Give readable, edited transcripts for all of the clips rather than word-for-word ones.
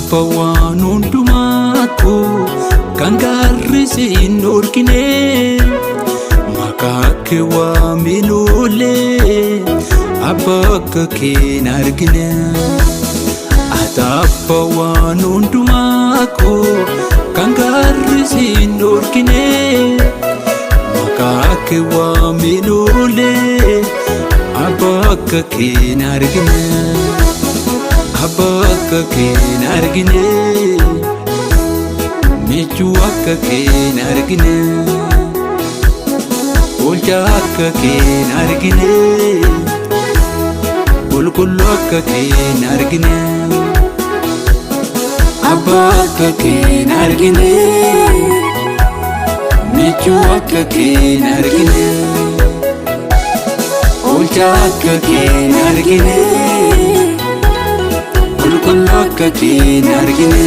Ataappa waan hundumaatu kan gaarrisi hin dhorkine maqaa kee waaminuulee abbaa akka kee hin argine. Ataappa waan hundumaatu kan gaarrisi hin dhorkine maqaa kee waaminuulee abbaa akka kee hin argine. Abbaa akka kee hin argine, michuu akka kee hin argine, oolchaa akka kee hin argine, qulqulluu akka kee hin argine. Abbaa akka kee hin argine, michuu akka kee hin argine, oolchaa akka kee hin argine, qulqulluu akka kee hin argine.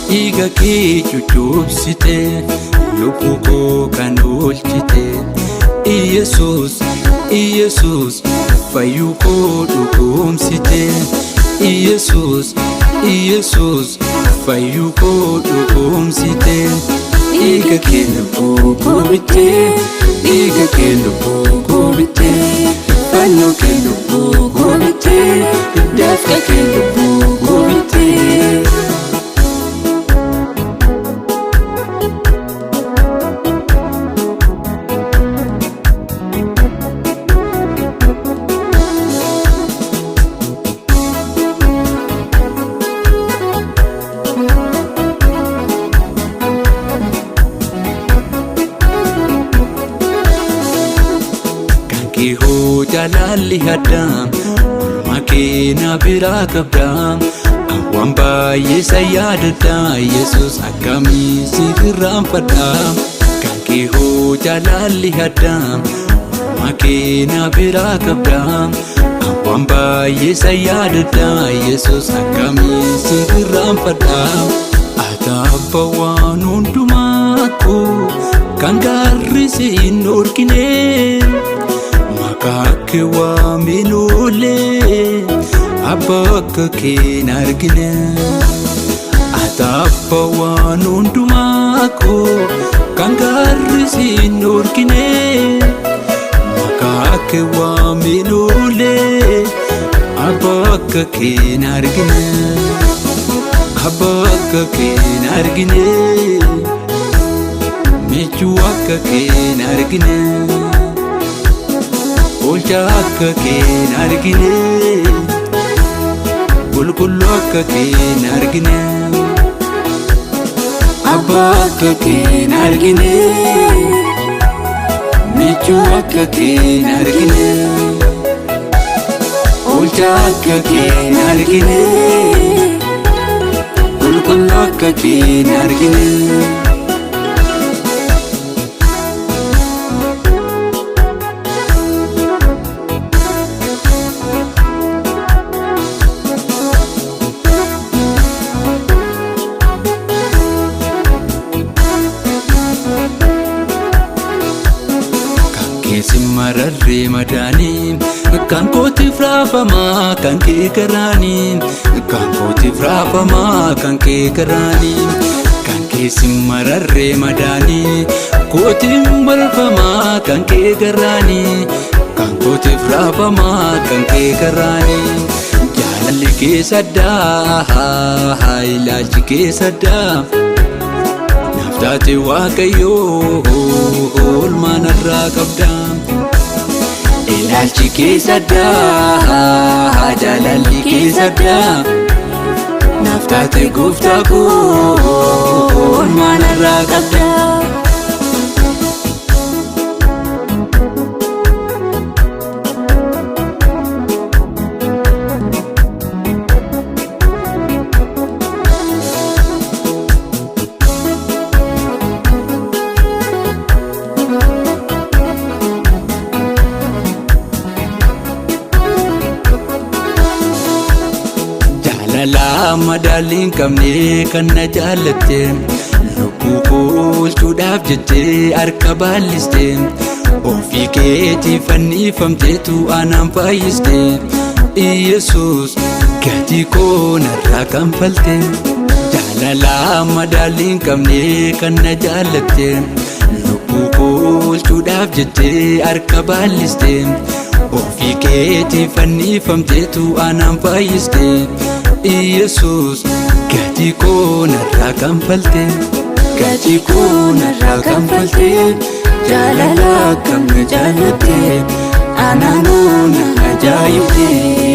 Dhiiga kee cuccubsite lubbuu koo kan oolchite Iyesuus Iyesuus fayyuu koo dhugoomsite Iyesuus Iyesuus fayyuu koo dhugoomsite. Dhiiga kee lubbuu koo bitte, dhiiga kee lubbuu koo bitte, fannoo kee lubbuu koo bitte, dafqa kee lubbuu koo bitte. Kihoo jaalalli addaa oolmaa kee na biraa qabdaa waan baay'ee isa yaadadhaa Yesuus akkamii si irraanfadhaa. Kan kihoo jaalalli addaa oolmaa kee na biraa qabdaa waan baay'ee isa yaadadhaa Yesuus akkamii si irraanfadhaa. Ataappa waan hundumaatu kan gaarrisi hin dhorkine maqaa kee waaminuulee abbaa akka kee hin argine. Ataappa waan hundumaatu kan gaarrisi hin dhorkine maqaa kee waaminuulee abbaa akka kee hin argine. Abbaa akka kee hin argine, michuu akka kee hin argine, oolchaa akka kee hin argine, qulqulluu akka kee hin argine. Abbaa akka kee hin argine, michuu akka kee hin argine, oolchaa akka kee hin argine, qulqulluu akka kee hin argine. Keessi mararree madaanii kan kootiif raafamaa kan kee garaanii kan kootiif raafamaa kan kee garaanii kan keessi mararree madaanii kootiif balfamaa kan kee garaanii kan kootiif raafamaa kan kee garaanii. Jaalalli kee saddaa ilaalchi kee saddaa taate Waaqayyoo oolmaa narraa qabdaa. Ilaalchi kee saddaa jaalalli kee saddaa naaf taate gooftaa koo oolmaa narraa qabdaa. madaalin qabne kan na jaalatte lubbuu oolchuudhaaf jettee harka baalliste ofii keetii fannifamteetu anaan fayyiste Yesuus gatii koo narraa kanfalte jaalala madaalin qabne kan na jaalatte lubbuu oolchuudhaaf jettee harka baalliste ofii keetii fannifamteetu anaan fayyiste Yesuus gatii koo narraa kanfalte gatii koo narraa kanfalte jaalala akkam na jaalatte anaanoo na ajaa'ibde.